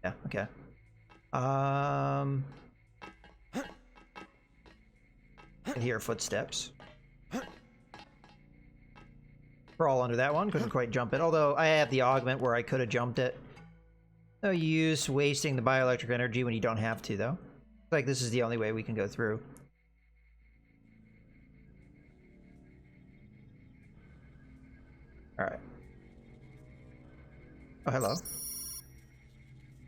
Yeah, okay. I can hear footsteps. Crawl under that one, couldn't quite jump it. Although I have the augment where I could have jumped it. No use wasting the bioelectric energy when you don't have to, though. Looks like this is the only way we can go through. Alright. Oh, hello.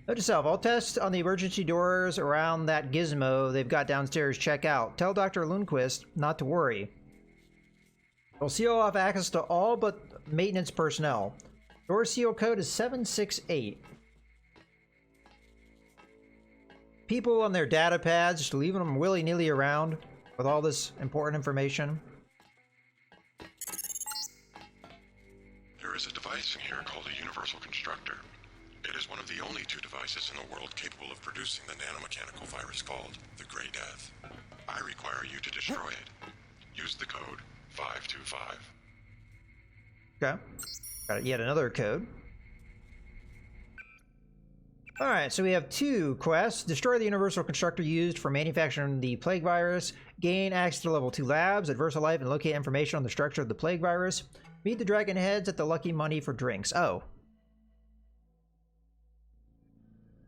Note to self, all tests on the emergency doors around that gizmo they've got downstairs check out. Tell Dr. Lundquist not to worry. We'll seal off access to all but maintenance personnel. Door seal code is 768. People on their data pads, just leaving them willy-nilly around with all this important information. There is a device in here called a universal constructor. It is one of the only two devices in the world capable of producing the nanomechanical virus called the Grey Death. I require you to destroy it. Use the code 525. Okay. Got yet another code. Alright, so we have two quests. Destroy the universal constructor used for manufacturing the plague virus. Gain access to level 2 labs at VersaLife and locate information on the structure of the plague virus. Meet the dragon heads at the Lucky Money for drinks. Oh.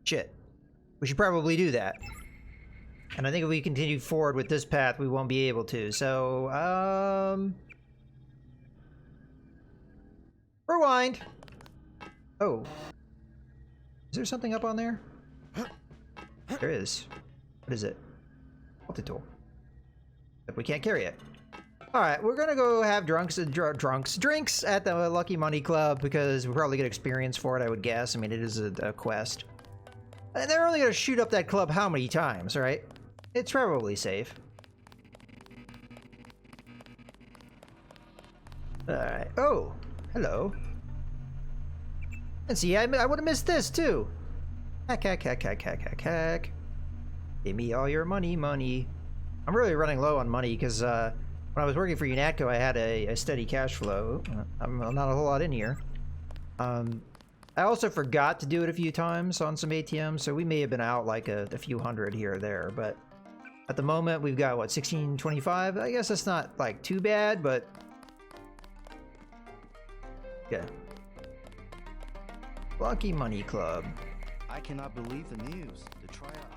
Shit. We should probably do that. And I think if we continue forward with this path, we won't be able to. So, rewind. Oh. Is there something up on there? There is. What is it? Multi-tool. But we can't carry it. Alright, we're gonna go have drinks at the Lucky Money Club because we probably get experience for it, I would guess. I mean, it is a quest. And they're only gonna shoot up that club how many times, right? It's probably safe. Alright. Oh, hello. And see, I would have missed this too. Hack. Give me all your money. I'm really running low on money because when I was working for UNATCO, I had a steady cash flow. I'm not a whole lot in here. I also forgot to do it a few times on some ATMs, so we may have been out like a few hundred here or there. But at the moment, we've got, what, 1625? I guess that's not like too bad, but yeah. Lucky Money Club. I cannot believe the news. The trial I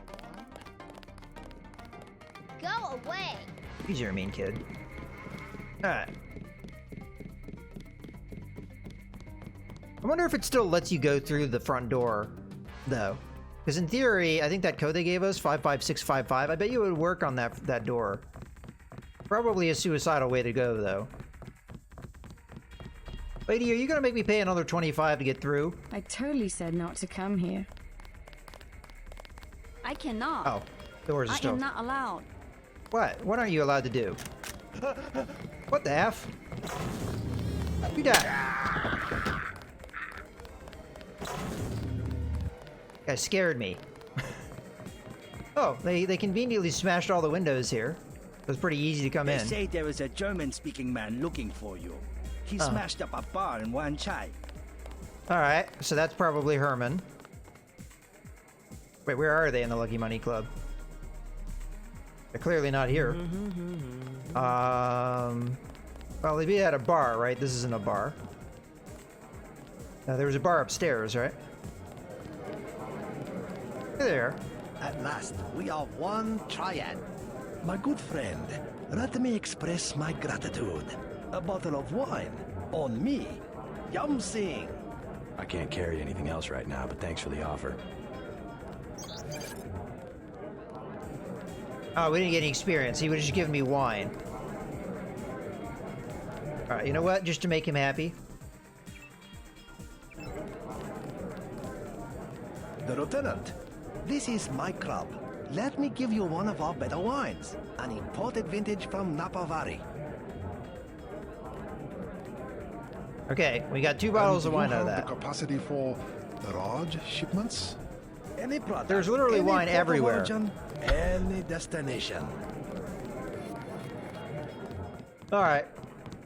won. Go away! He's your mean kid. Alright. I wonder if it still lets you go through the front door, though. Because in theory, I think that code they gave us, 55655, I bet you it would work on that door. Probably a suicidal way to go, though. Lady, are you gonna make me pay another 25 to get through? I totally said not to come here. I cannot. Oh, doors are I still... am not allowed. What? What aren't you allowed to do? What the F? You die. Guy scared me. Oh, they conveniently smashed all the windows here. It was pretty easy to come They in. say there is a German-speaking man looking for you. He smashed up a bar in Wan Chai. Alright, so that's probably Herman. Wait, where are they in the Lucky Money Club? They're clearly not here. Well, they'd be at a bar, right? This isn't a bar. There was a bar upstairs, right? Hey there. At last, we are one triad. My good friend, let me express my gratitude. A bottle of wine. On me. Yum Sing. I can't carry anything else right now, but thanks for the offer. Oh, we didn't get any experience. He would have just given me wine. Alright, you know what? Just to make him happy. The Lieutenant, this is my club. Let me give you one of our better wines. An imported vintage from Napa Valley. Okay, we got 2 bottles of wine out of that. The capacity for large shipments? Any product. There's literally any wine port of everywhere. origin, any destination. Alright.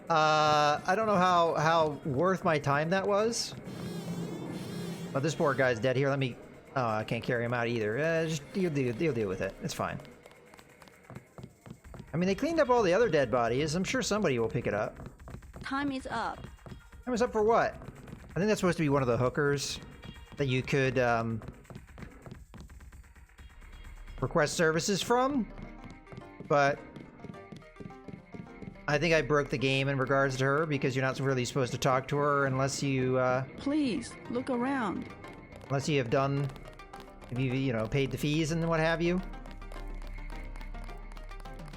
I don't know how worth my time that was. But this poor guy's dead here. Let me... Oh, I can't carry him out either. Just you'll deal with it. It's fine. I mean, they cleaned up all the other dead bodies. I'm sure somebody will pick it up. Time is up. Time is up for what? I think that's supposed to be one of the hookers that you could request services from, but I think I broke the game in regards to her because you're not really supposed to talk to her unless you Please, look around. unless you have done, if you know, paid the fees and what have you.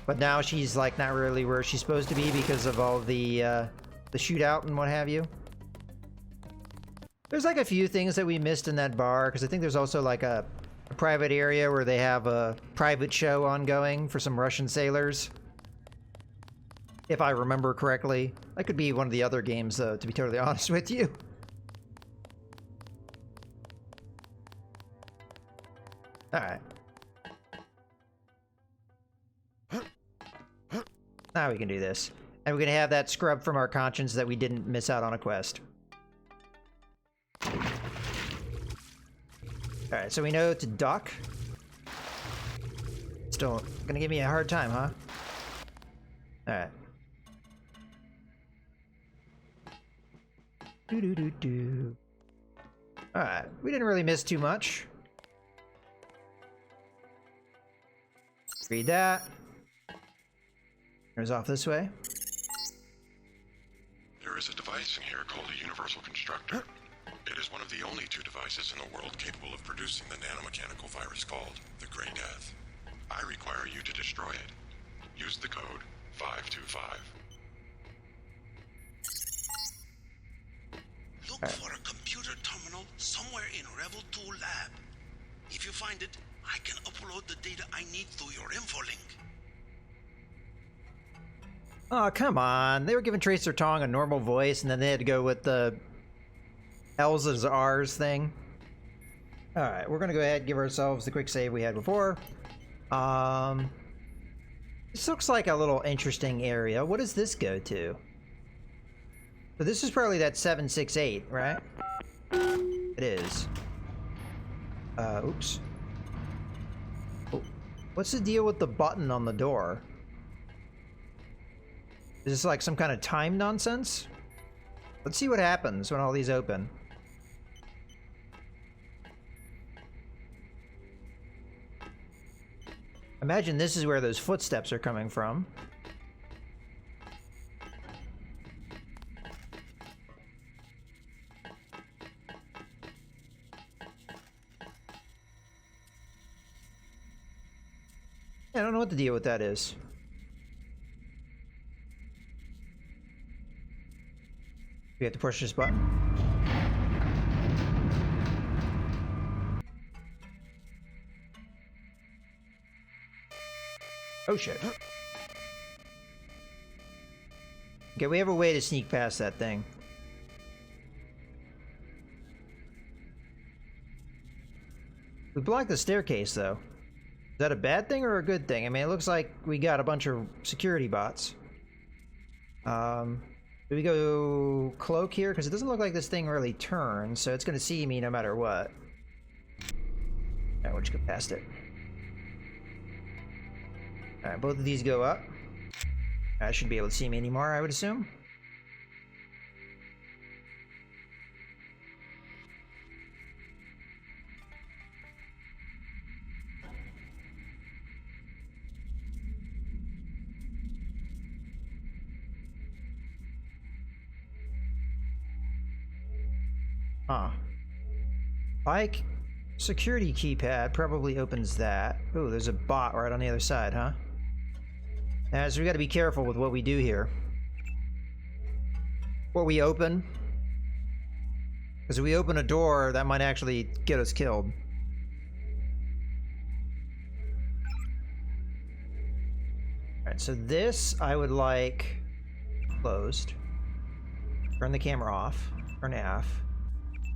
But now she's like not really where she's supposed to be because of all the shootout and what have you. There's like a few things that we missed in that bar because I think there's also like a private area where they have a private show ongoing for some Russian sailors. If I remember correctly. That could be one of the other games though, to be totally honest with you. Alright. Now we can do this. And we're gonna have that scrub from our conscience that we didn't miss out on a quest. Alright, so we know to duck. Still gonna give me a hard time, huh? Alright. Do-do-do-do. Alright, we didn't really miss too much. Read that. Goes off this way. There is a device in here called a universal constructor. It is one of the only two devices in the world capable of producing the nanomechanical virus called the Grey Death. I require you to destroy it. Use the code 525. Look for a computer terminal somewhere in Revel 2 lab. If you find it, I can upload the data I need through your infolink. Oh, come on. They were giving Tracer Tong a normal voice, and then they had to go with the L's as R's thing. Alright, we're gonna go ahead and give ourselves the quick save we had before. This looks like a little interesting area. What does this go to? So this is probably that 768, right? It is. Oops. Oh, what's the deal with the button on the door? Is this like some kind of time nonsense? Let's see what happens when all these open. Imagine this is where those footsteps are coming from. I don't know what the deal with that is. We have to push this button. Oh shit. Okay, we have a way to sneak past that thing. We blocked the staircase though. Is that a bad thing or a good thing? I mean, it looks like we got a bunch of security bots. Do we go cloak here? Because it doesn't look like this thing really turns, so it's going to see me no matter what. Alright, we'll just go past it. Alright, both of these go up. I should be able to see me anymore, I would assume. Huh. Bike security keypad probably opens that. Oh, there's a bot right on the other side, huh? As we got to be careful with what we do here. What we open. Because if we open a door, that might actually get us killed. Alright, so this I would like closed. Turn the camera off. Turn off.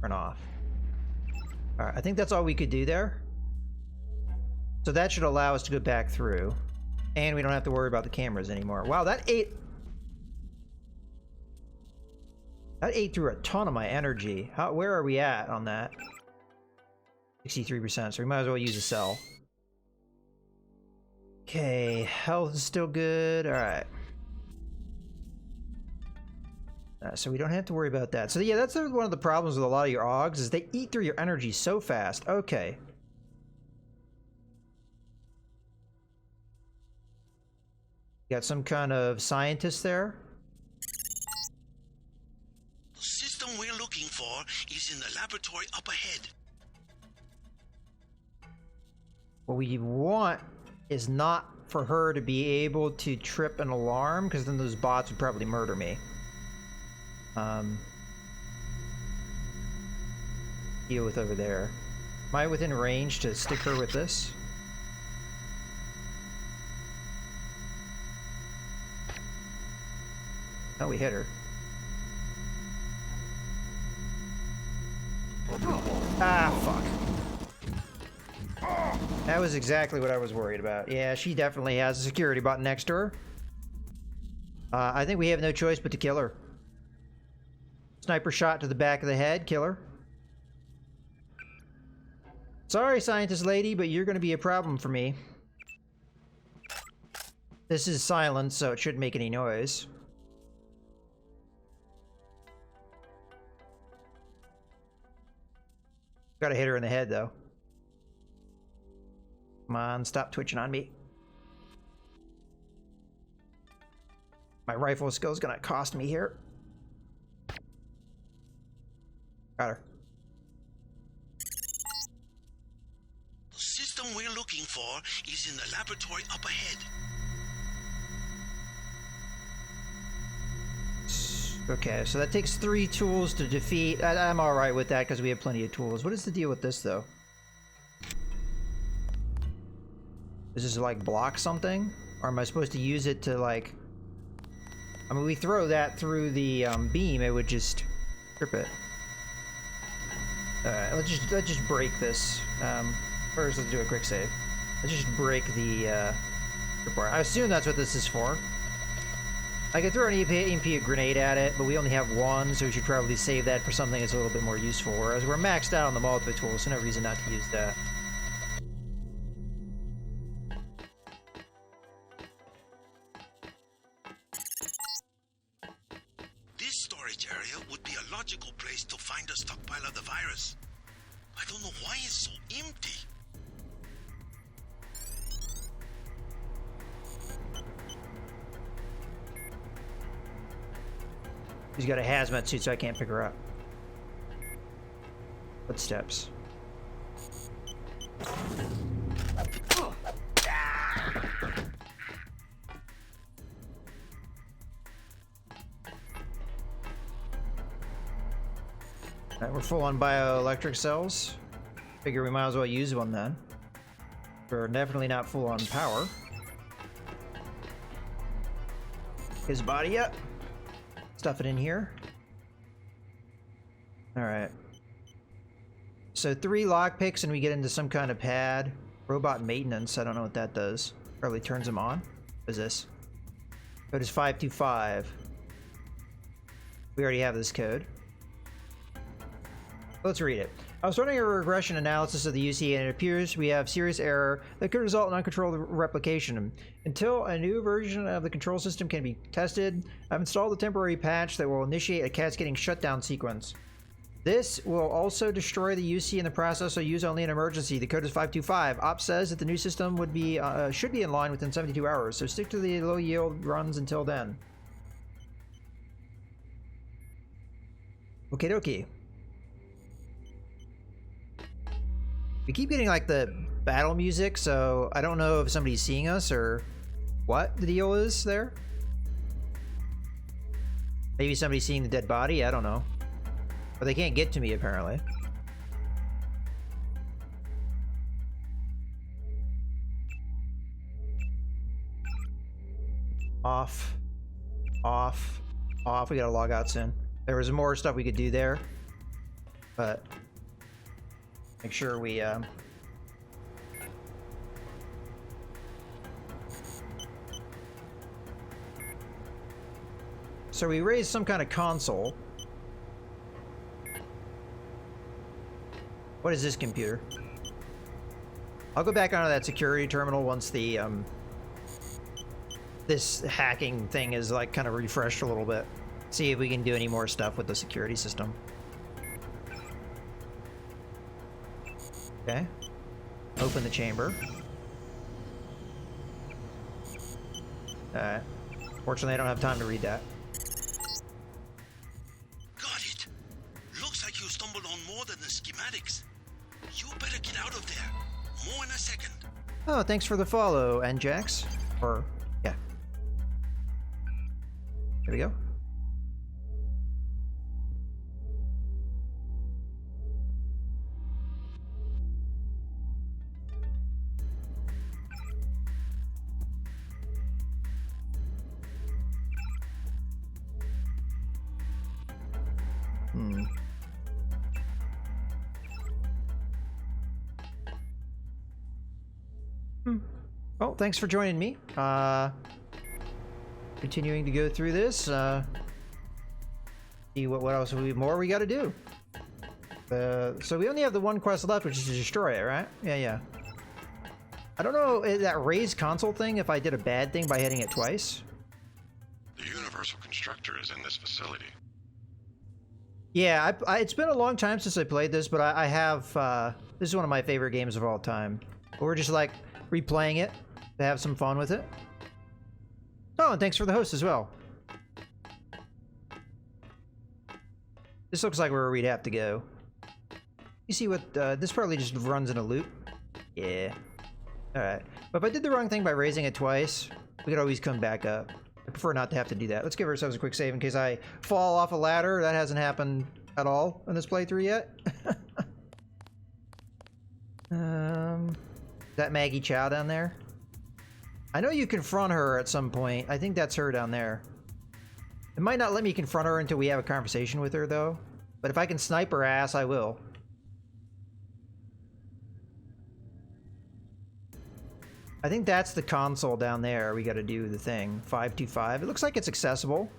Turn off. Alright, I think that's all we could do there. So that should allow us to go back through. And we don't have to worry about the cameras anymore. Wow, that ate through a ton of my energy. Where are we at on that? 63%, so we might as well use a cell. Okay, health is still good. Alright. So we don't have to worry about that. So yeah, that's one of the problems with a lot of your AUGs, is they eat through your energy so fast. Okay. Got some kind of scientist there. The system we're looking for is in the laboratory up ahead. What we want is not for her to be able to trip an alarm, because then those bots would probably murder me. Deal with over there. Am I within range to stick her with this? Oh, we hit her. Ah, fuck. That was exactly what I was worried about. Yeah, she definitely has a security bot next to her. I think we have no choice but to kill her. Sniper shot to the back of the head, kill her. Sorry, scientist lady, but you're gonna be a problem for me. This is silent, so it shouldn't make any noise. Gotta hit her in the head, though. Come on, stop twitching on me. My rifle skill's gonna cost me here. Got her. The system we're looking for is in the laboratory up ahead. Okay, so that takes 3 tools to defeat. I'm alright with that because we have plenty of tools. What is the deal with this, though? Does this, like, block something? Or am I supposed to use it to, like... I mean, we throw that through the beam, it would just trip it. Alright, let's just break this. First, let's do a quick save. Let's just break the tripwire. I assume that's what this is for. I could throw an EMP grenade at it, but we only have one, so we should probably save that for something that's a little bit more useful. Whereas we're maxed out on the multi-tool, so no reason not to use that. This storage area would be a logical place to find a stockpile of the virus. I don't know why it's so empty. She's got a hazmat suit, so I can't pick her up. Footsteps. Alright, we're full on bioelectric cells. Figure we might as well use one then. We're definitely not full on power. His body up. Stuff it in here. Alright. So 3 lockpicks and we get into some kind of pad. Robot maintenance, I don't know what that does. Probably turns them on. What is this? Code is 525. We already have this code. Let's read it. I was running a regression analysis of the UC and it appears we have serious error that could result in uncontrolled replication. Until a new version of the control system can be tested, I've installed a temporary patch that will initiate a cascading shutdown sequence. This will also destroy the UC in the process, so use only in emergency. The code is 525. Ops says that the new system would be should be in line within 72 hours, so stick to the low yield runs until then. Okie dokie. We keep getting like the battle music, so I don't know if somebody's seeing us or what the deal is there. Maybe somebody's seeing the dead body, I don't know. But they can't get to me apparently. Off. Off. Off. We gotta log out soon. There was more stuff we could do there, but make sure we so we raised some kind of console. What is this computer? I'll go back onto that security terminal once the this hacking thing is like kind of refreshed a little bit. See if we can do any more stuff with the security system. Okay. Open the chamber. Alright. Fortunately, I don't have time to read that. Got it. Looks like you stumbled on more than the schematics. You better get out of there. More in a second. Oh, thanks for the follow, Njax. Or, yeah. Here we go. Well, thanks for joining me. Continuing to go through this. See what else more we got to do. So we only have the one quest left, which is to destroy it, right? Yeah. I don't know that raised console thing. If I did a bad thing by hitting it twice. The Universal Constructor is in this facility. Yeah, it's been a long time since I played this, but I have. This is one of my favorite games of all time. We're just like replaying it to have some fun with it. Oh, and thanks for the host as well. This looks like where we'd have to go. You see what, this probably just runs in a loop. Yeah. Alright. But if I did the wrong thing by raising it twice, we could always come back up. I prefer not to have to do that. Let's give ourselves a quick save in case I fall off a ladder. That hasn't happened at all in this playthrough yet. Is that Maggie Chow down there? I know you confront her at some point. I think that's her down there. It might not let me confront her until we have a conversation with her, though. But if I can snipe her ass, I will. I think that's the console down there. We got to do the thing. 525. It looks like it's accessible.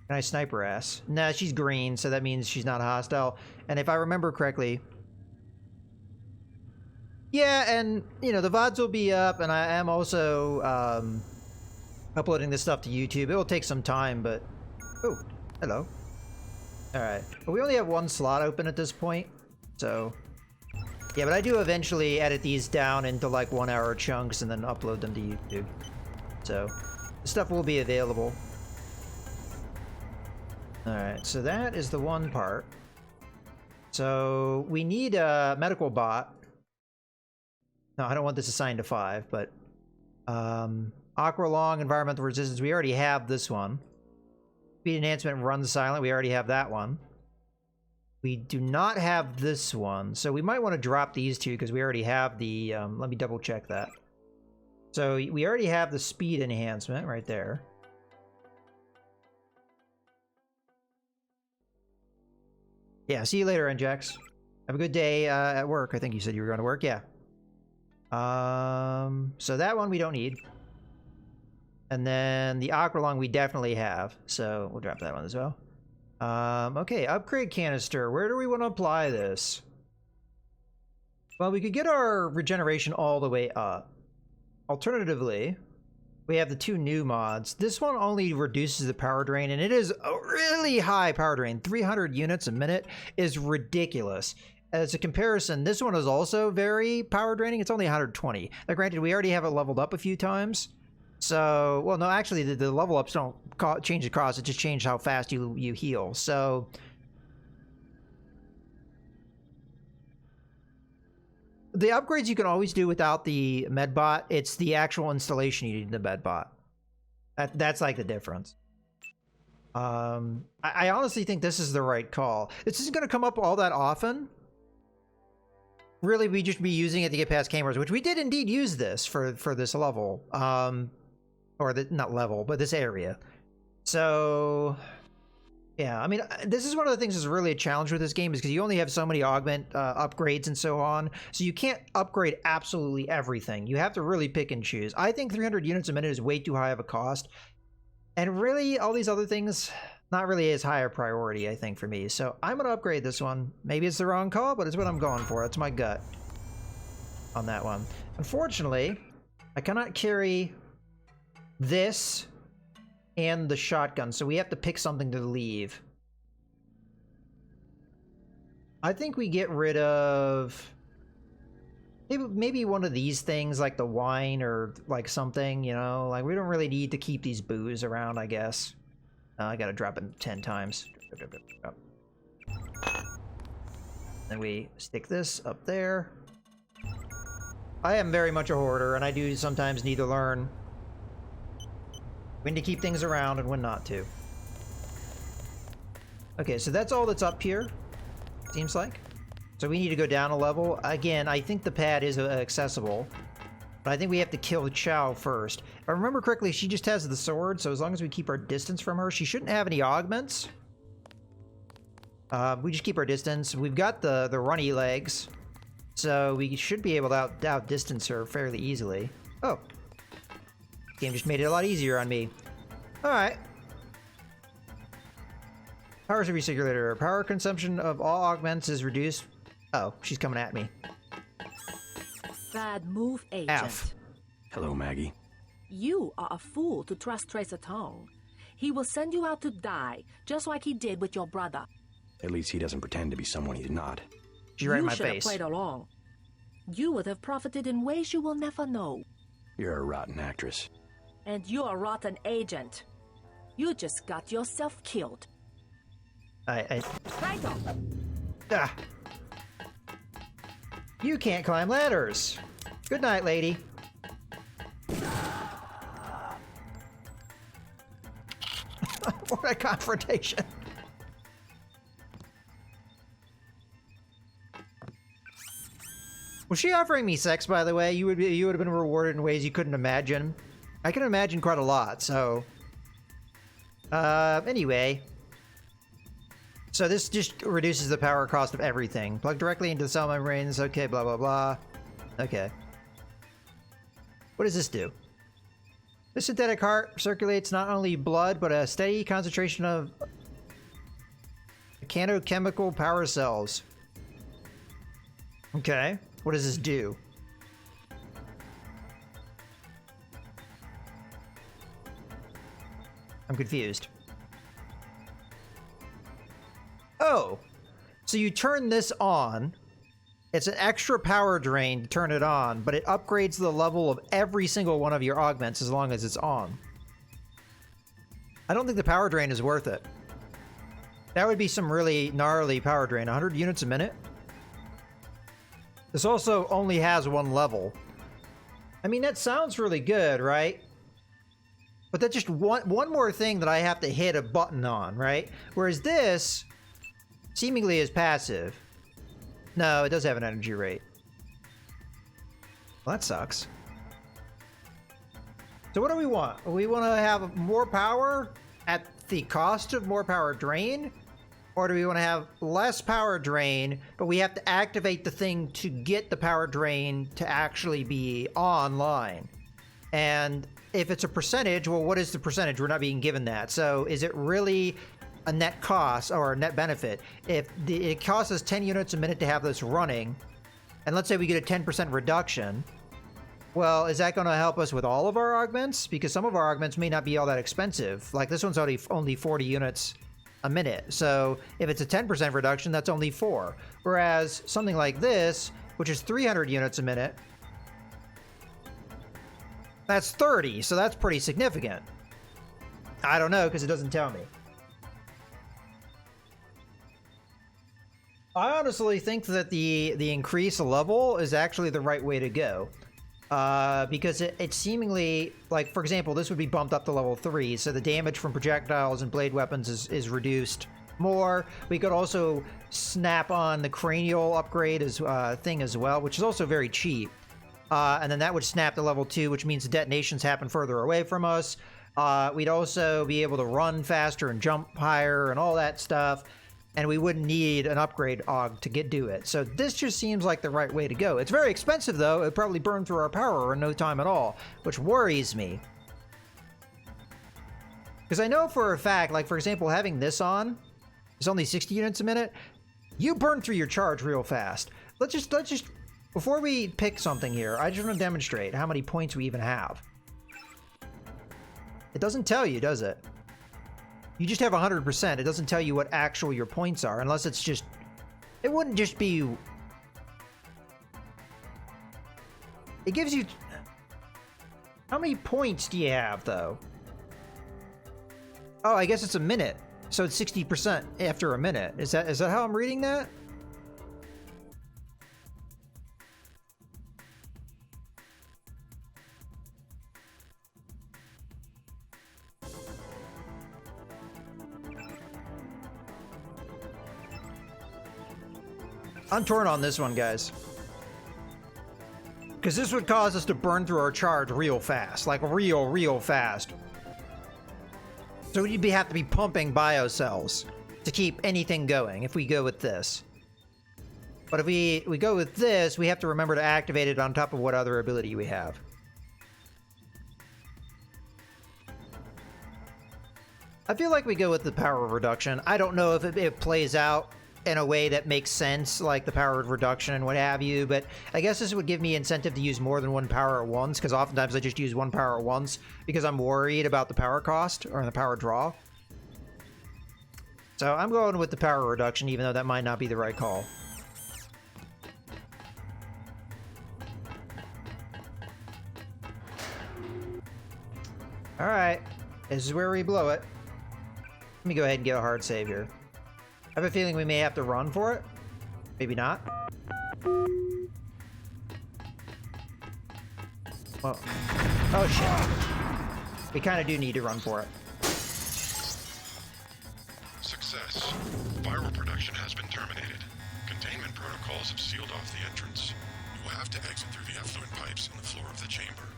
Can I snipe her ass? Nah, she's green, so that means she's not hostile. And if I remember correctly... Yeah, and, you know, the VODs will be up, and I am also uploading this stuff to YouTube. It will take some time, but... Oh, hello. Alright. But we only have one slot open at this point, so... Yeah, but I do eventually edit these down into, like, 1 hour chunks and then upload them to YouTube. So, the stuff will be available. Alright, so that is the one part. So, we need a medical bot. No, I don't want this assigned to 5, but Aqualong, environmental resistance, we already have this one. Speed enhancement, run silent, we already have that one. We do not have this one, so we might want to drop these two because we already have the, let me double check that. So we already have the speed enhancement right there. Yeah, see you later, Njax. Have a good day at work. I think you said you were going to work, yeah. So that one we don't need. And then the Aqualong we definitely have, so we'll drop that one as well. Okay, upgrade canister. Where do we want to apply this? Well, we could get our regeneration all the way up. Alternatively, we have the two new mods. This one only reduces the power drain, and it is a really high power drain. 300 units a minute is ridiculous. As a comparison, this one is also very power draining. It's only 120. Now, granted, we already have it leveled up a few times. So, well, no, actually, the level ups don't change the cost. It just changes how fast you heal. So, the upgrades you can always do without the medbot. It's the actual installation you need in the medbot. That's like the difference. I honestly think this is the right call. This isn't going to come up all that often. Really, we just be using it to get past cameras, which we did indeed use this for this level. Or not level, but this area. So, yeah, I mean, this is one of the things that's really a challenge with this game is because you only have so many augment upgrades and so on. So you can't upgrade absolutely everything. You have to really pick and choose. I think 300 units a minute is way too high of a cost. And really, all these other things, not really as high a priority, I think, for me. So I'm going to upgrade this one. Maybe it's the wrong call, but it's what I'm going for. That's my gut. on that one. Unfortunately, I cannot carry this and the shotgun, so we have to pick something to leave. I think we get rid of maybe one of these things, like the wine or like something, you know? Like, we don't really need to keep these booze around, I guess. I gotta drop it 10 times. Then we stick this up there. I am very much a hoarder, and I do sometimes need to learn when to keep things around and when not to. Okay, so that's all that's up here, seems like. So we need to go down a level. Again, I think the pad is accessible, but I think we have to kill Chow first. If I remember correctly, she just has the sword, so as long as we keep our distance from her, she shouldn't have any augments. We just keep our distance. We've got the runny legs, so we should be able to outdistance her fairly easily. Oh. Game just made it a lot easier on me. Alright. Power recirculator. Power consumption of all augments is reduced. Oh, she's coming at me. Bad move, Agent. F. Hello, Maggie. You are a fool to trust Tracer Tong. He will send you out to die, just like he did with your brother. At least he doesn't pretend to be someone he's not. She's right in my You should have face. played along. You would have profited in ways you will never know. You're a rotten actress. And you're a rotten agent. You just got yourself killed. Right on. Ah. You can't climb ladders. Good night, lady. What a confrontation. Was she offering me sex, by the way? You would have been rewarded in ways you couldn't imagine. I can imagine quite a lot, so... anyway. So this just reduces the power cost of everything. Plug directly into the cell membranes. Okay, blah, blah, blah. Okay. What does this do? This synthetic heart circulates not only blood, but a steady concentration of mechanochemical power cells. Okay. What does this do? I'm confused. Oh, so you turn this on. It's an extra power drain to turn it on, but it upgrades the level of every single one of your augments as long as it's on. I don't think the power drain is worth it. That would be some really gnarly power drain. 100 units a minute? This also only has one level. I mean, that sounds really good, right? But that's just one more thing that I have to hit a button on, right? Whereas this seemingly is passive. No, it does have an energy rate. Well, that sucks. So what do we want? We want to have more power at the cost of more power drain? Or do we want to have less power drain, but we have to activate the thing to get the power drain to actually be online? And if it's a percentage, well, what is the percentage? We're not being given that. So is it really a net cost or a net benefit? If it costs us 10 units a minute to have this running, and let's say we get a 10% reduction, well, is that going to help us with all of our augments? Because some of our augments may not be all that expensive. Like this one's only 40 units a minute. So if it's a 10% reduction, that's only 4. Whereas something like this, which is 300 units a minute, that's 30. So that's pretty significant. I don't know, because it doesn't tell me. I honestly think that the increase level is actually the right way to go. Because it seemingly, like, for example, this would be bumped up to level 3, so the damage from projectiles and blade weapons is reduced more. We could also snap on the cranial upgrade thing as well, which is also very cheap. And then that would snap to level 2, which means the detonations happen further away from us. We'd also be able to run faster and jump higher and all that stuff. And we wouldn't need an upgrade AUG to do it. So this just seems like the right way to go. It's very expensive, though. It'd probably burn through our power in no time at all, which worries me. Because I know for a fact, like, for example, having this on is only 60 units a minute. You burn through your charge real fast. Let's just Before we pick something here, I just want to demonstrate how many points we even have. It doesn't tell you, does it? You just have 100%. It doesn't tell you what actual your points are, unless it's just... It wouldn't just be... It gives you... How many points do you have, though? Oh, I guess it's a minute. So it's 60% after a minute. Is that how I'm reading that? I'm torn on this one, guys. Because this would cause us to burn through our charge real fast. Like, real fast. So we'd have to be pumping biocells to keep anything going if we go with this. But if we go with this, we have to remember to activate it on top of what other ability we have. I feel like we go with the power of reduction. I don't know if it plays out in a way that makes sense, like the power of reduction and what have you, but I guess this would give me incentive to use more than one power at once, because oftentimes I just use one power at once because I'm worried about the power cost or the power draw. So I'm going with the power reduction, even though that might not be the right call. Alright, this is where we blow it. Let me go ahead and get a hard save here. I have a feeling we may have to run for it. Maybe not. Well, oh shit. We kind of do need to run for it. Success. Viral production has been terminated. Containment protocols have sealed off the entrance. You will have to exit through the effluent pipes in the floor of the chamber.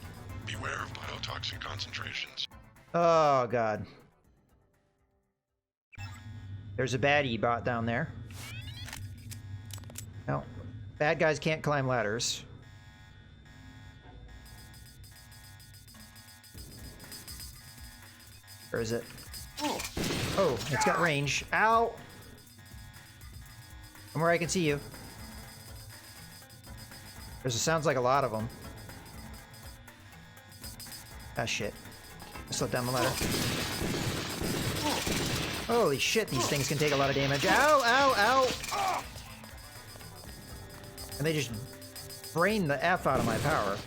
Beware of biotoxin concentrations. Oh god. There's a baddie bot down there. No. Bad guys can't climb ladders. Where is it? Oh, it's got range. Ow! I'm where I can see you. Sounds like a lot of them. Ah, shit. I slipped down the ladder. Holy shit, these things can take a lot of damage. Ow, ow, ow! And they just drain the F out of my power.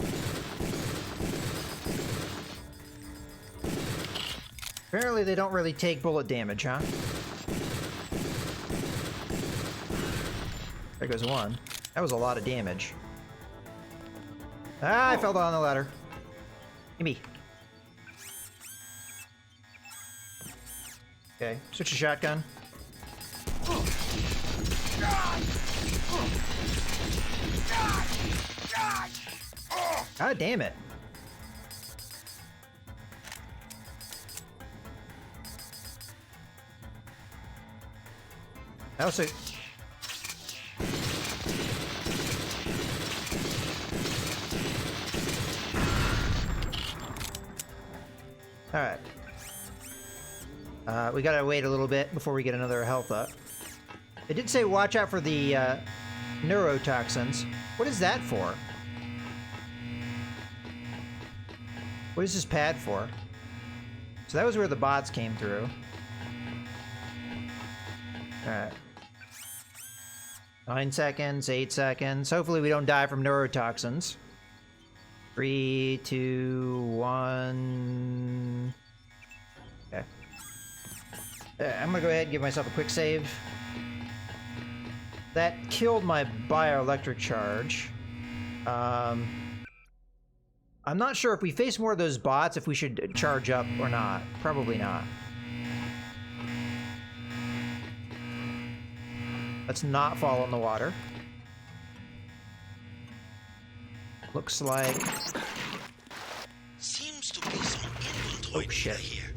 Apparently they don't really take bullet damage, huh? There goes one. That was a lot of damage. Ah, I fell down the ladder. Gimme. Okay, switch to shotgun. God damn it. I also... Alright. We gotta wait a little bit before we get another health up. It did say watch out for the neurotoxins. What is that for? What is this pad for? So that was where the bots came through. Alright. 9 seconds, 8 seconds. Hopefully we don't die from neurotoxins. 3, 2, 1... Okay. I'm gonna go ahead and give myself a quick save. That killed my bioelectric charge. I'm not sure if we face more of those bots if we should charge up or not. Probably not. Let's not fall in the water. Looks like... Seems to be some inventory data here.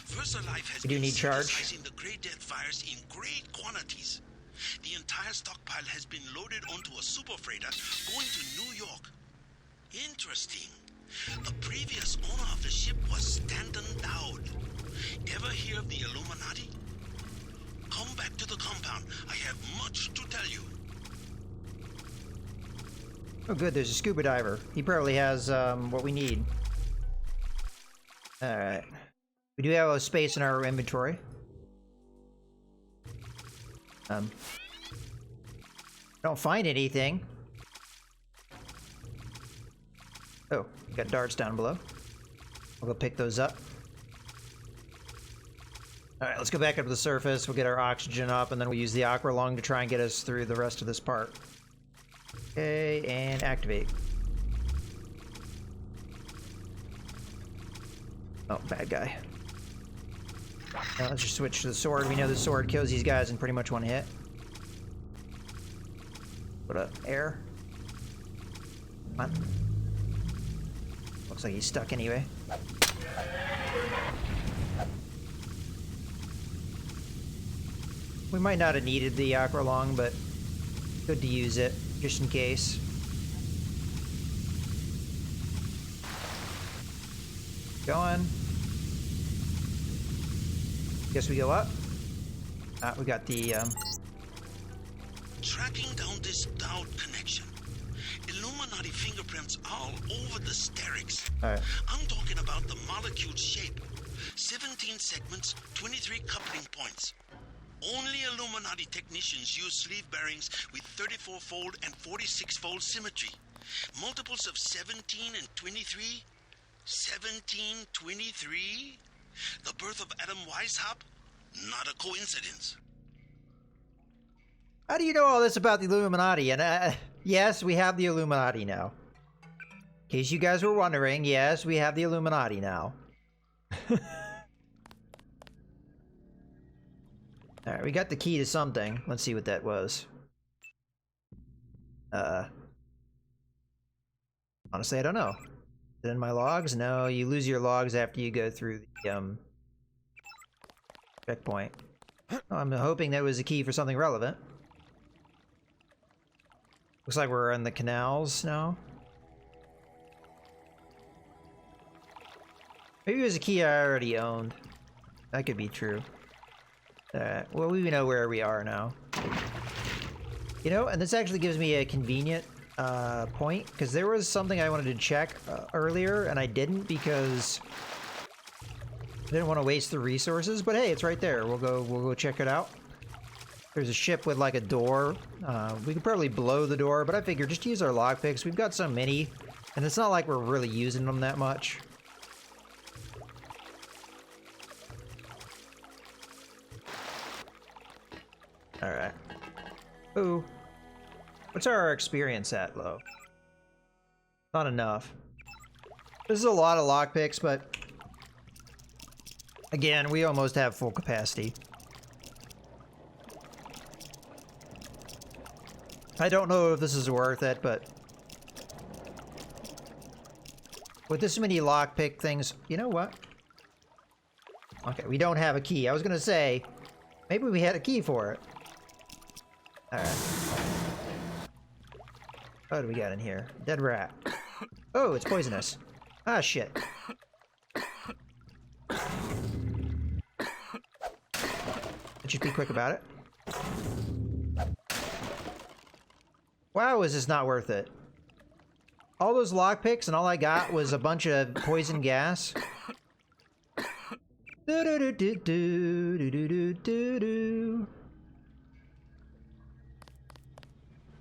VersaLife has been synthesizing the Grey Death virus in great quantities. The entire stockpile has been loaded onto a super freighter going to New York. Interesting. The previous owner of the ship was Stanton Dowd. Ever hear of the Illuminati? Come back to the compound. I have much to tell you. Oh good, there's a scuba diver. He probably has what we need. Alright. We do have a space in our inventory. Don't find anything. Oh, we got darts down below. I'll go pick those up. Alright, let's go back up to the surface. We'll get our oxygen up, and then we'll use the aqua lung to try and get us through the rest of this part. Okay, and activate. Oh, bad guy. Now let's just switch to the sword. We know the sword kills these guys in pretty much one hit. Put up air. Come on. Looks like he's stuck anyway. We might not have needed the aqua lung, but good to use it just in case. Going. Guess we go up. We got the Tracking down this Dowd connection. Illuminati fingerprints all over the Sterix. Alright. I'm talking about the molecule shape. 17 segments, 23 coupling points. Only Illuminati technicians use sleeve bearings with 34-fold and 46-fold symmetry. Multiples of 17 and 23? 17, 23? The birth of Adam Weishaupt? Not a coincidence. How do you know all this about the Illuminati? And yes, we have the Illuminati now. In case you guys were wondering, yes, we have the Illuminati now. Alright, we got the key to something. Let's see what that was. Honestly, I don't know. Is it in my logs? No, you lose your logs after you go through the, checkpoint. Oh, I'm hoping that was a key for something relevant. Looks like we're in the canals now. Maybe it was a key I already owned. That could be true. Well, we know where we are now. You know, and this actually gives me a convenient point, because there was something I wanted to check earlier, and I didn't because I didn't want to waste the resources. But hey, it's right there. We'll go check it out. There's a ship with like a door. We could probably blow the door, but I figured just use our lockpicks. We've got so many, and it's not like we're really using them that much. Alright. Ooh. What's our experience at, low? Not enough. This is a lot of lockpicks, but again, we almost have full capacity. I don't know if this is worth it, but with this many lockpick things, you know what? Okay, we don't have a key. I was gonna say, maybe we had a key for it. Alright. What do we got in here? Dead rat. Oh, it's poisonous. Ah, shit. Let's just be quick about it. Wow, is this not worth it? All those lockpicks and all I got was a bunch of poison gas.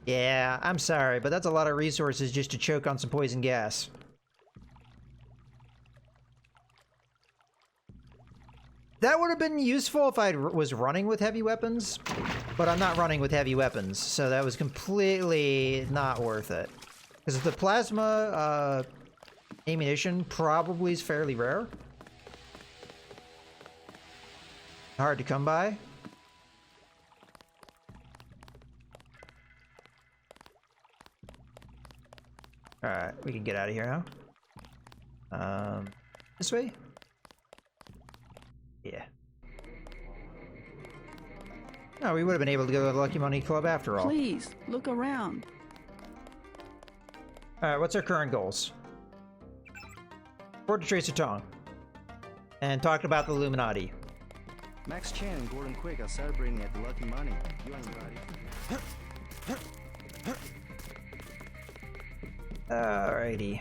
Yeah, I'm sorry, but that's a lot of resources just to choke on some poison gas. That would have been useful if I was running with heavy weapons, but I'm not running with heavy weapons, so that was completely not worth it. Because the plasma ammunition probably is fairly rare. Hard to come by. Alright, we can get out of here now. This way? Yeah. No, we would have been able to go to the Lucky Money Club after all. Please, look around. Alright, what's our current goals? Report to Tracer Tong. And talk about the Illuminati. Max Chan and Gordon Quick are celebrating at the Lucky Money. You ain't ready. Alrighty.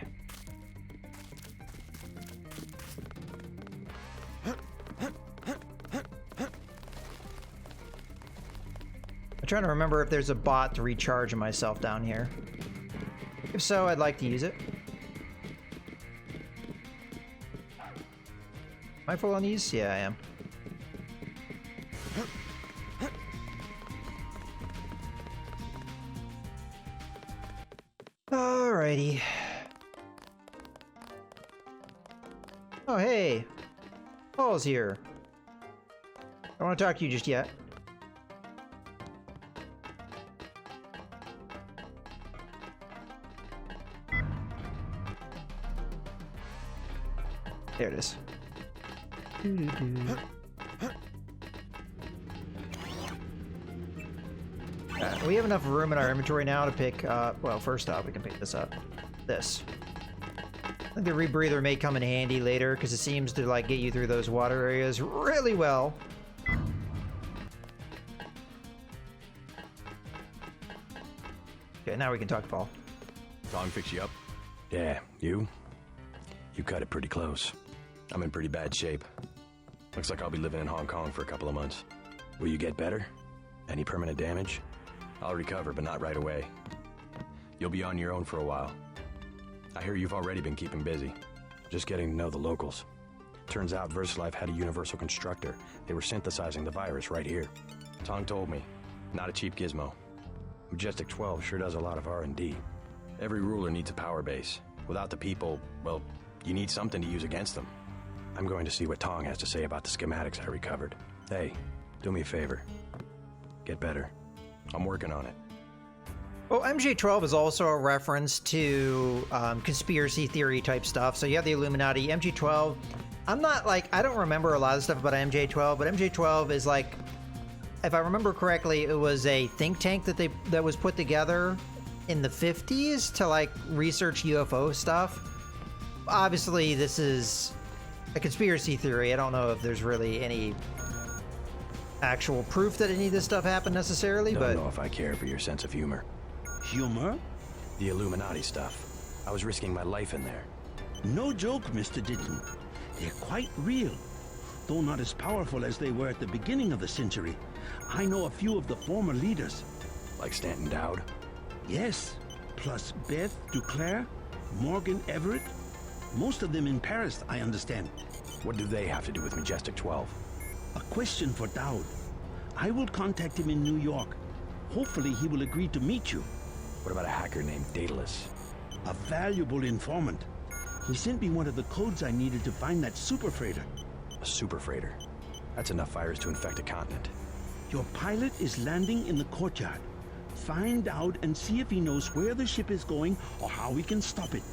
I'm trying to remember if there's a bot to recharge myself down here. If so, I'd like to use it. Am I full on these? Yeah, I am. Alrighty. Oh, hey. Paul's here. I don't want to talk to you just yet. There it is. We have enough room in our inventory now to pick, well, first off, we can pick this up. This. I think the rebreather may come in handy later, because it seems to, like, get you through those water areas really well. Okay, now we can talk to Paul. Tong fix you up? Yeah, you? You cut it pretty close. I'm in pretty bad shape. Looks like I'll be living in Hong Kong for a couple of months. Will you get better? Any permanent damage? I'll recover, but not right away. You'll be on your own for a while. I hear you've already been keeping busy. Just getting to know the locals. Turns out VersaLife had a universal constructor. They were synthesizing the virus right here. Tong told me. Not a cheap gizmo. Majestic 12 sure does a lot of R&D. Every ruler needs a power base. Without the people, well, you need something to use against them. I'm going to see what Tong has to say about the schematics I recovered. Hey, do me a favor. Get better. I'm working on it. Well, MJ12 is also a reference to conspiracy theory type stuff. So you have the Illuminati, MJ12. I'm not like, I don't remember a lot of stuff about MJ12, but MJ12 is like, if I remember correctly, it was a think tank that was put together in the 50s to like research UFO stuff. Obviously, this is a conspiracy theory. I don't know if there's really any actual proof that any of this stuff happened necessarily, but... I don't know if I care for your sense of humor. Humor? The Illuminati stuff. I was risking my life in there. No joke, Mr. Ditton. They're quite real, though not as powerful as they were at the beginning of the century. I know a few of the former leaders. Like Stanton Dowd? Yes, plus Beth Duclair, Morgan Everett. Most of them in Paris, I understand. What do they have to do with Majestic 12? A question for Dowd. I will contact him in New York. Hopefully he will agree to meet you. What about a hacker named Daedalus? A valuable informant. He sent me one of the codes I needed to find that super freighter. A super freighter? That's enough virus to infect a continent. Your pilot is landing in the courtyard. Find out and see if he knows where the ship is going or how we can stop it.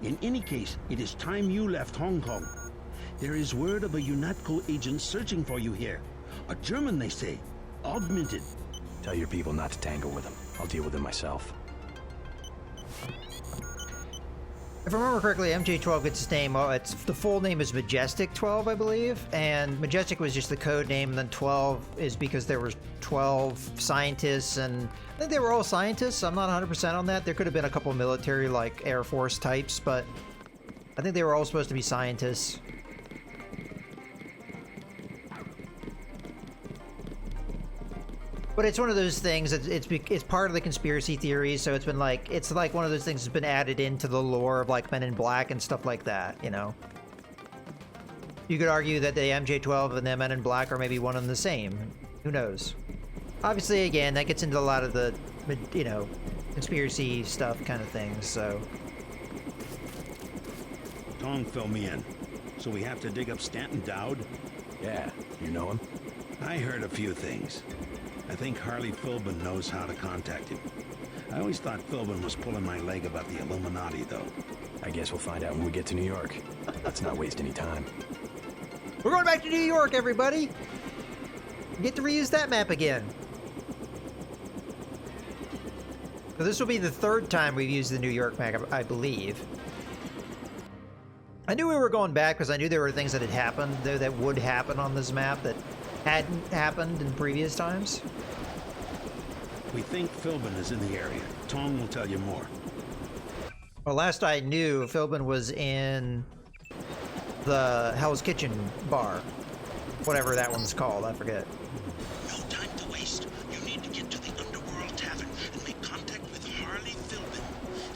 In any case, it is time you left Hong Kong. There is word of a UNATCO agent searching for you here. A German, they say. Augmented. Tell your people not to tangle with him. I'll deal with him myself. If I remember correctly, MJ12 gets its name, well, the full name is Majestic 12, I believe, and Majestic was just the code name, and then 12 is because there were 12 scientists, and I think they were all scientists. I'm not 100% on that. There could have been a couple military, like Air Force types, but I think they were all supposed to be scientists. But it's one of those things. It's part of the conspiracy theory, so it's like one of those things that's been added into the lore of like Men in Black and stuff like that. You know, you could argue that the MJ12 and the Men in Black are maybe one and the same. Who knows? Obviously, again, that gets into a lot of the, you know, conspiracy stuff kind of things. So, Tong fill me in. So we have to dig up Stanton Dowd? Yeah, you know him? I heard a few things. I think Harley Philbin knows how to contact him. I always thought Philbin was pulling my leg about the Illuminati, though. I guess we'll find out when we get to New York. Let's not waste any time. We're going back to New York, everybody! We get to reuse that map again. So this will be the third time we've used the New York map, I believe. I knew we were going back because I knew there were things that had happened, that would happen on this map that hadn't happened in previous times. We think Philbin is in the area. Tong will tell you more. Well, last I knew, Philbin was in the Hell's Kitchen bar. Whatever that one's called, I forget. No time to waste. You need to get to the Underworld Tavern and make contact with Harley Philbin.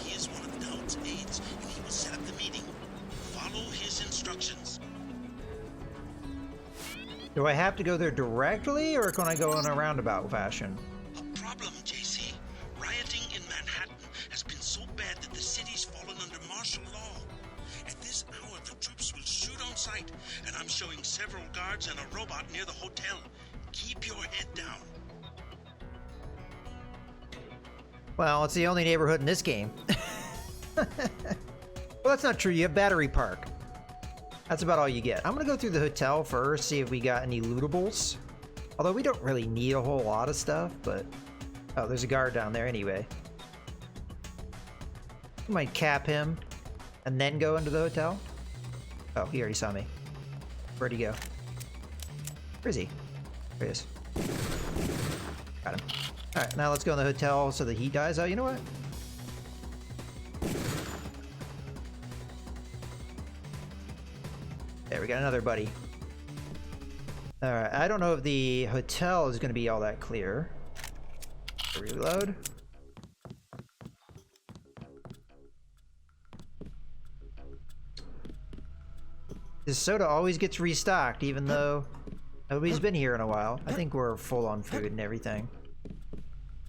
He is one of Dowd's aides, and he will set up the meeting. Follow his instructions. Do I have to go there directly, or can I go in a roundabout fashion? A problem, JC. Rioting in Manhattan has been so bad that the city's fallen under martial law. At this hour, the troops will shoot on sight, and I'm showing several guards and a robot near the hotel. Keep your head down. Well, it's the only neighborhood in this game. Well, that's not true. You have Battery Park. That's about all you get. I'm gonna go through the hotel first, see if we got any lootables. Although we don't really need a whole lot of stuff, but... Oh, there's a guard down there anyway. We might cap him, and then go into the hotel. Oh, he already saw me. Where'd he go? Where is he? There he is. Got him. Alright, now let's go in the hotel so the heat dies out. You know what? There, we got another buddy. Alright, I don't know if the hotel is going to be all that clear. Reload. This soda always gets restocked, even though nobody's been here in a while. I think we're full on food and everything.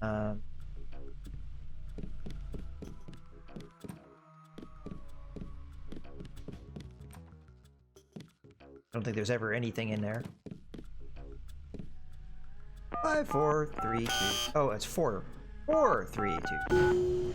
I don't think there's ever anything in there. 5, 4, 3, 2. Oh, it's 4. 4, 3, 2.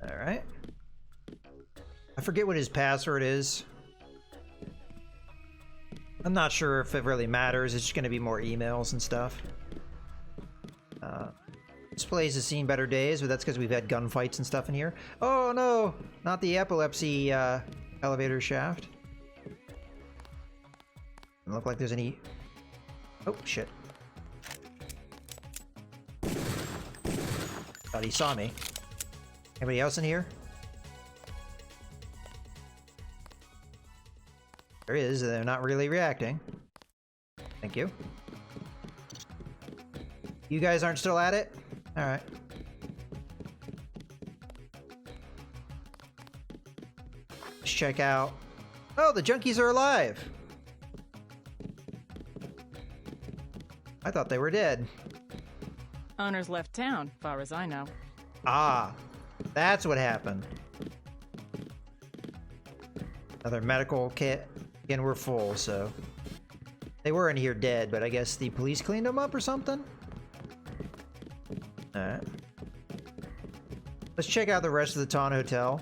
All right. I forget what his password is. I'm not sure if it really matters. It's just going to be more emails and stuff. This place has seen better days, but that's because we've had gunfights and stuff in here. Oh no! Not the epilepsy elevator shaft. Doesn't look like there's any... Oh, shit. Thought he saw me. Anybody else in here? There is, they're not really reacting. Thank you. You guys aren't still at it? Alright. Let's check out... Oh, the junkies are alive! I thought they were dead. Owners left town, far as I know. Ah, that's what happened. Another medical kit. Again, we're full, so... They were in here dead, but I guess the police cleaned them up or something? Alright. Let's check out the rest of the Tawn Hotel.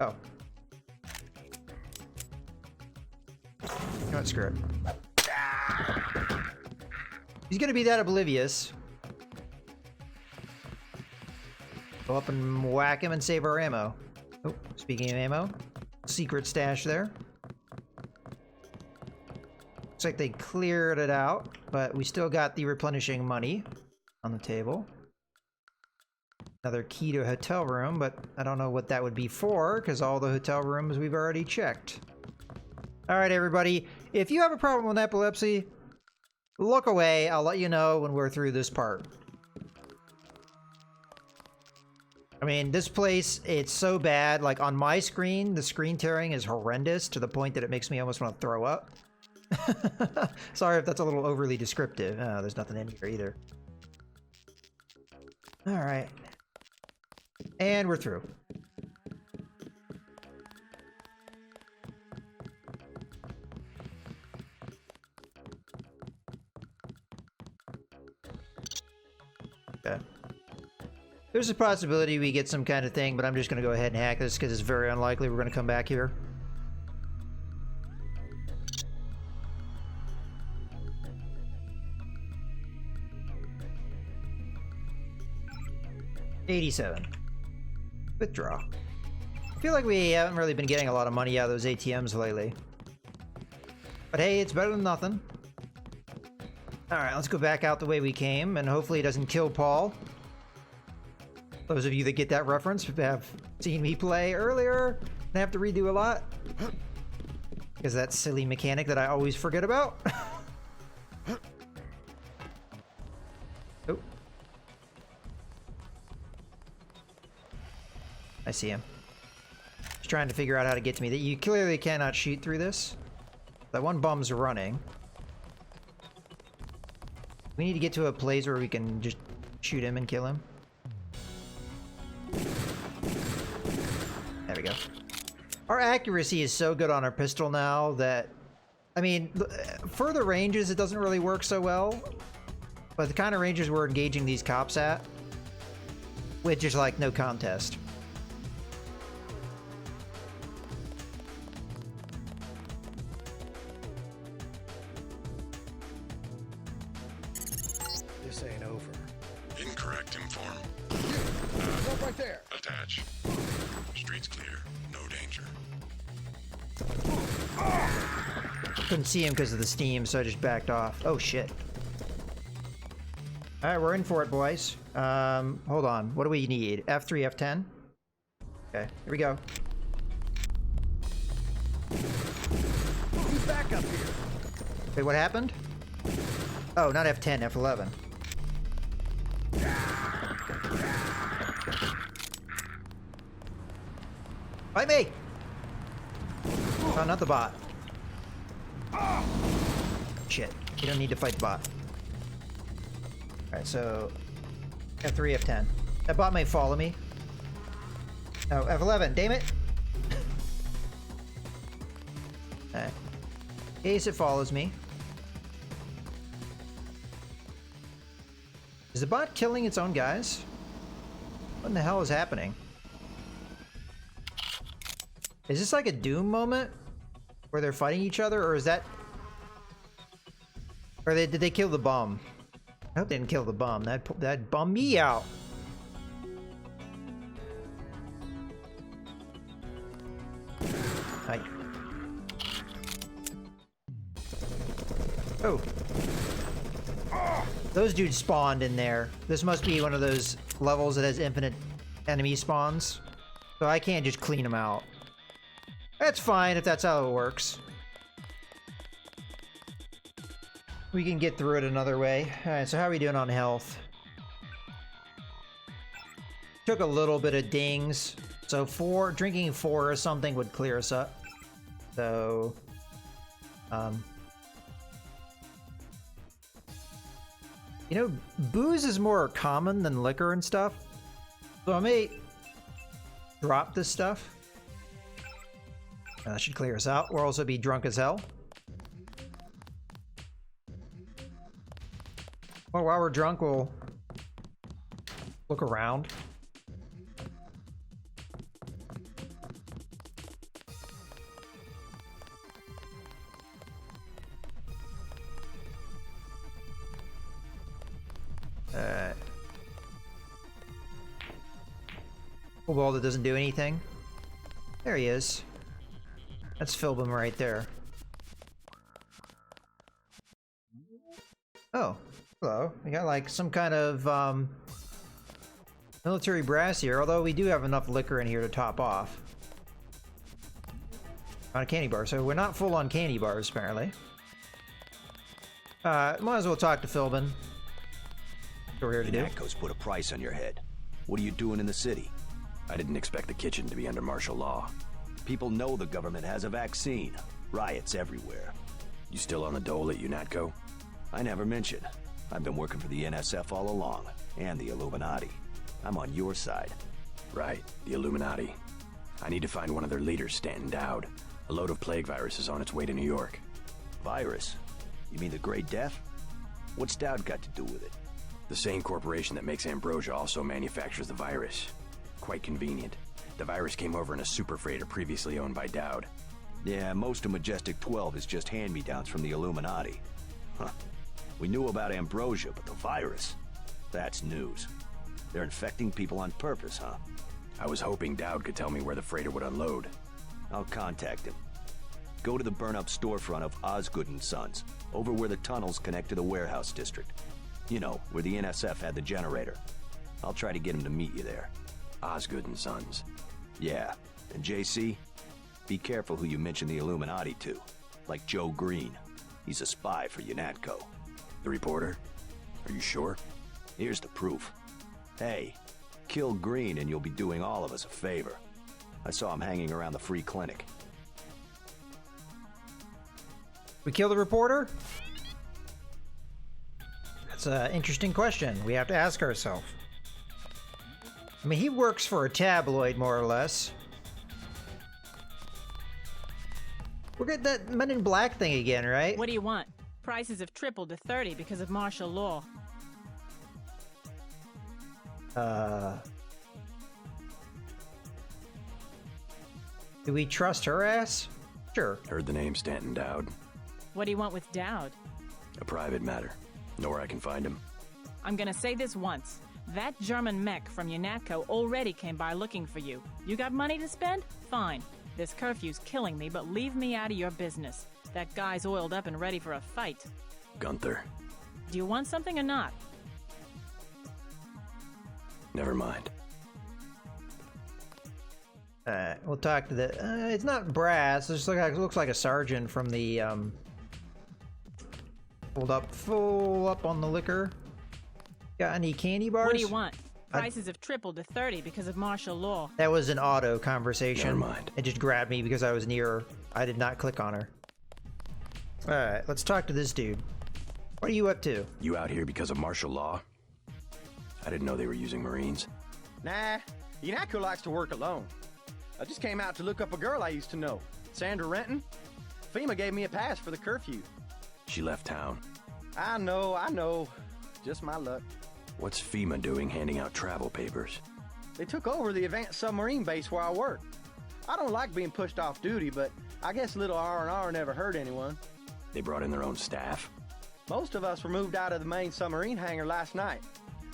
Oh. You know what, screw it. He's gonna be that oblivious. Go up and whack him and save our ammo. Oh, speaking of ammo, secret stash there. Looks like they cleared it out, but we still got the replenishing money on the table. Another key to a hotel room, but I don't know what that would be for, because all the hotel rooms we've already checked. Alright, everybody, if you have a problem with epilepsy, look away. I'll let you know when we're through this part. I mean, this place, it's so bad. Like, on my screen, the screen tearing is horrendous to the point that it makes me almost want to throw up. Sorry if that's a little overly descriptive. Oh, there's nothing in here either. Alright. And we're through. Okay. There's a possibility we get some kind of thing, but I'm just going to go ahead and hack this because it's very unlikely we're going to come back here. 87. Withdraw. I feel like we haven't really been getting a lot of money out of those ATMs lately. But hey, it's better than nothing. Alright, let's go back out the way we came, and hopefully it doesn't kill Paul. Those of you that get that reference have seen me play earlier and have to redo a lot. Because that silly mechanic that I always forget about. Oh. I see him. He's trying to figure out how to get to me. That you clearly cannot shoot through this. That one bum's running. We need to get to a place where we can just shoot him and kill him. There we go. Our accuracy is so good on our pistol now that, I mean, further ranges it doesn't really work so well. But the kind of ranges we're engaging these cops at, which is like no contest. This ain't over. Incorrect inform. Up right there. Attach. Streets clear. No danger. Couldn't see him because of the steam, so I just backed off. Oh shit. Alright, we're in for it, boys. Hold on. What do we need? F3, F10? Okay, here we go. He's back up here. Wait, what happened? Oh, not F10, F11. Fight me! Oh, not the bot. Shit. You don't need to fight the bot. Alright, so... F3, F10. That bot may follow me. No, F11, damn it! Alright. In case it follows me. Is the bot killing its own guys? What in the hell is happening? Is this like a Doom moment? Where they're fighting each other, or is that... Or did they kill the bum? I hope they didn't kill the bum. That bummed me out. Hi. Oh. Those dudes spawned in there. This must be one of those levels that has infinite enemy spawns. So I can't just clean them out. That's fine if that's how it works. We can get through it another way. Alright, so how are we doing on health? Took a little bit of dings. So drinking 4 or something would clear us up. So... You know, booze is more common than liquor and stuff. So I may drop this stuff. That should clear us out. We'll also be drunk as hell. Well, while we're drunk, we'll look around. Ball that doesn't do anything. There he is. That's Philbin right there. Oh, hello. We got like some kind of military brass here, although we do have enough liquor in here to top off. On a candy bar, so we're not full on candy bars apparently. Might as well talk to Philbin. What we're here to do. Natco's put a price on your head. What are you doing in the city? I didn't expect the kitchen to be under martial law. People know the government has a vaccine. Riots everywhere. You still on the dole at UNATCO? I never mentioned. I've been working for the NSF all along, and the Illuminati. I'm on your side. Right, the Illuminati. I need to find one of their leaders, Stanton Dowd. A load of plague virus is on its way to New York. Virus? You mean the Great Death? What's Dowd got to do with it? The same corporation that makes ambrosia also manufactures the virus. Quite convenient. The virus came over in a super freighter previously owned by Dowd. Yeah, most of Majestic 12 is just hand-me-downs from the Illuminati. Huh. We knew about ambrosia, but the virus? That's news. They're infecting people on purpose, huh? I was hoping Dowd could tell me where the freighter would unload. I'll contact him. Go to the burn-up storefront of Osgood & Sons, over where the tunnels connect to the warehouse district. You know, where the NSF had the generator. I'll try to get him to meet you there. Osgood & Sons. Yeah. And JC, be careful who you mention the Illuminati to. Like Joe Green. He's a spy for UNATCO. The reporter? Are you sure? Here's the proof. Hey, kill Green and you'll be doing all of us a favor. I saw him hanging around the free clinic. We kill the reporter? That's an interesting question. We have to ask ourselves. I mean, he works for a tabloid, more or less. We're getting that Men in Black thing again, right? What do you want? Prices have tripled to 30 because of martial law. Do we trust her ass? Sure. Heard the name Stanton Dowd. What do you want with Dowd? A private matter. Know where I can find him. I'm gonna say this once. That German mech from UNATCO already came by looking for you. You got money to spend? Fine. This curfew's killing me, but leave me out of your business. That guy's oiled up and ready for a fight. Gunther. Do you want something or not? Never mind. We'll talk to the... it's not brass. It just looks like a sergeant from the... Full up on the liquor. Got any candy bars? What do you want? Prices have tripled to 30 because of martial law. That was an auto conversation. Never mind. It just grabbed me because I was near her. I did not click on her. Alright, let's talk to this dude. What are you up to? You out here because of martial law? I didn't know they were using Marines. Nah, UNATCO likes to work alone. I just came out to look up a girl I used to know, Sandra Renton. FEMA gave me a pass for the curfew. She left town. I know. Just my luck. What's FEMA doing handing out travel papers? They took over the advanced submarine base where I work. I don't like being pushed off duty, but I guess little R&R never hurt anyone. They brought in their own staff? Most of us were moved out of the main submarine hangar last night.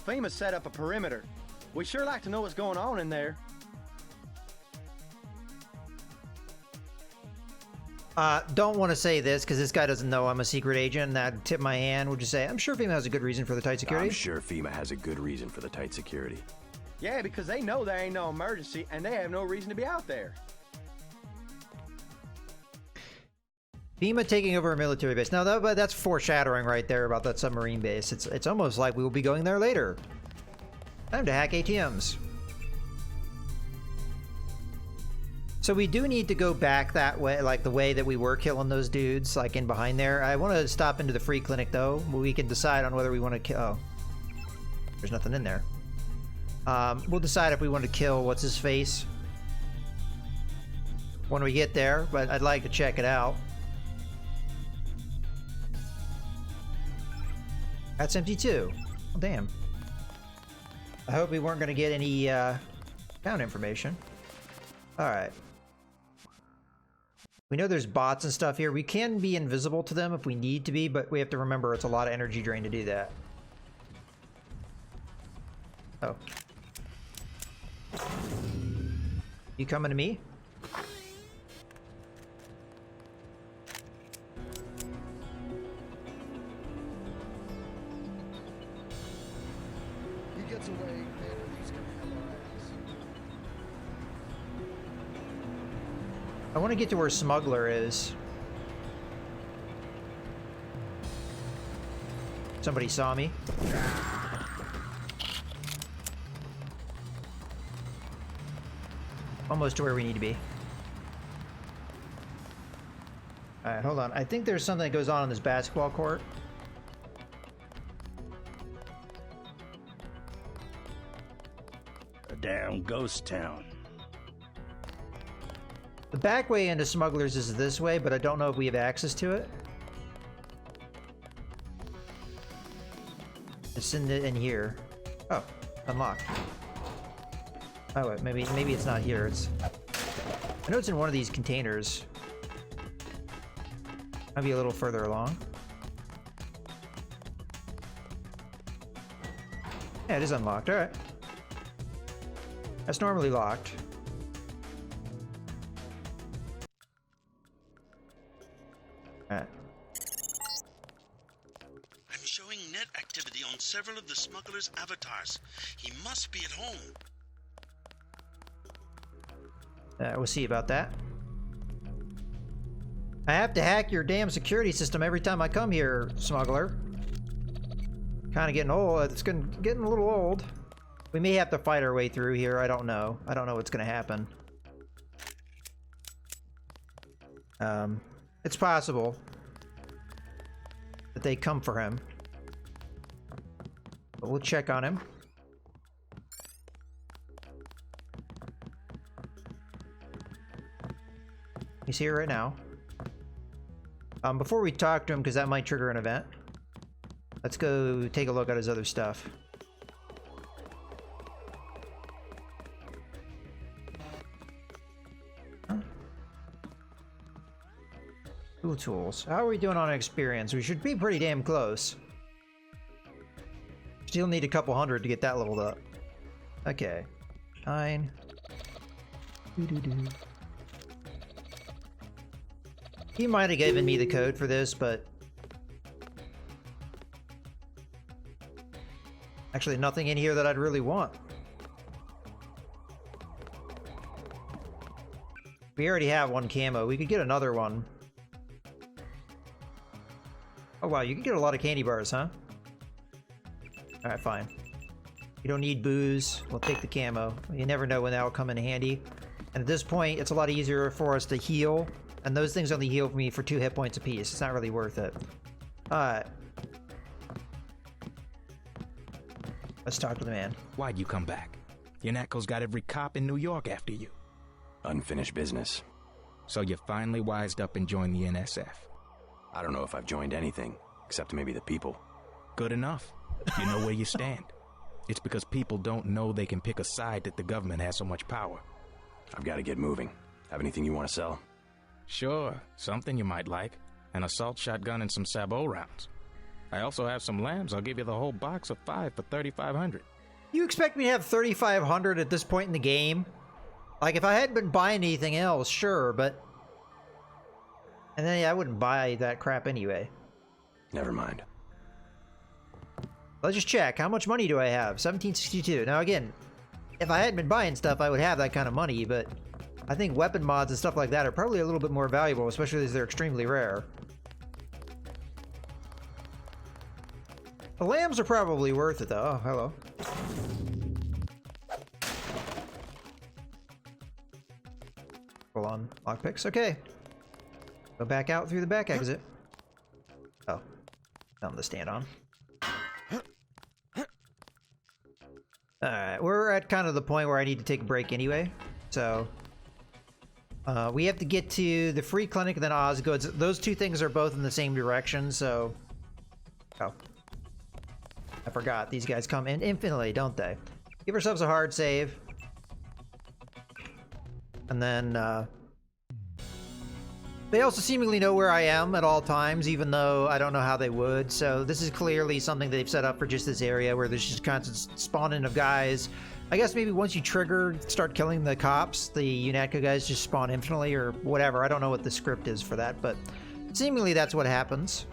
FEMA set up a perimeter. We'd sure like to know what's going on in there. Don't want to say this because this guy doesn't know I'm a secret agent, and that tip my hand would just say, I'm sure FEMA has a good reason for the tight security. I'm sure FEMA has a good reason for the tight security. Yeah, because they know there ain't no emergency, and they have no reason to be out there. FEMA taking over a military base. Now, that's foreshadowing right there about that submarine base. It's almost like we will be going there later. Time to hack ATMs. So we do need to go back that way, like the way that we were killing those dudes, like in behind there. I want to stop into the free clinic, though. We can decide on whether we want to kill... Oh. There's nothing in there. We'll decide if we want to kill what's-his-face when we get there, but I'd like to check it out. That's empty, too. Oh, damn. I hope we weren't going to get any town information. Alright. We know there's bots and stuff here. We can be invisible to them if we need to be, but we have to remember it's a lot of energy drain to do that. Oh. You coming to me? He gets away, man, he's gonna have our ass. I want to get to where Smuggler is. Somebody saw me. Almost to where we need to be. Alright, hold on. I think there's something that goes on in this basketball court. A damn ghost town. The back way into Smugglers is this way, but I don't know if we have access to it. It's in here. Oh, unlocked. Oh wait, maybe it's not here. It's. I know it's in one of these containers. Might be a little further along. Yeah, it is unlocked. All right. That's normally locked. Alright. I'm showing net activity on several of the smuggler's avatars. He must be at home. We'll see about that. I have to hack your damn security system every time I come here, smuggler. Kind of getting old. It's getting a little old. We may have to fight our way through here. I don't know. I don't know what's going to happen. It's possible that they come for him. But we'll check on him. He's here right now. Before we talk to him, because that might trigger an event, let's go take a look at his other stuff. Huh? Tool tools. How are we doing on experience? We should be pretty damn close. Still need a couple hundred to get that leveled up. Okay. 9. He might have given me the code for this, but actually nothing in here that I'd really want. We already have one camo. We could get another one. Oh wow, you can get a lot of candy bars, huh? Alright, fine. You don't need booze. We'll take the camo. You never know when that'll come in handy. And at this point, it's a lot easier for us to heal. And those things only heal me for 2 hit points apiece. It's not really worth it. Alright. Let's talk to the man. Why'd you come back? UNATCO's got every cop in New York after you. Unfinished business. So you finally wised up and joined the NSF? I don't know if I've joined anything, except maybe the people. Good enough. You know where you stand. It's because people don't know they can pick a side that the government has so much power. I've got to get moving. Have anything you want to sell? Sure, something you might like. An assault shotgun and some sabot rounds. I also have some lambs. I'll give you the whole box of 5 for 3,500. You expect me to have 3,500 at this point in the game? Like, if I hadn't been buying anything else, sure, but... And then, yeah, I wouldn't buy that crap anyway. Never mind. Let's just check. How much money do I have? 1762. Now, again, if I hadn't been buying stuff, I would have that kind of money, but... I think weapon mods and stuff like that are probably a little bit more valuable, especially as they're extremely rare. The lambs are probably worth it, though. Oh, hello. Full on lockpicks. Okay. Go back out through the back exit. Oh. Something to stand on. Alright, we're at kind of the point where I need to take a break anyway. So... we have to get to the free clinic and then Osgood's. Those two things are both in the same direction, so... Oh. I forgot. These guys come in infinitely, don't they? Give ourselves a hard save. And then, they also seemingly know where I am at all times, even though I don't know how they would. So this is clearly something they've set up for just this area where there's just constant spawning of guys. I guess maybe once you trigger, start killing the cops, the UNATCO guys just spawn infinitely or whatever. I don't know what the script is for that, but seemingly that's what happens.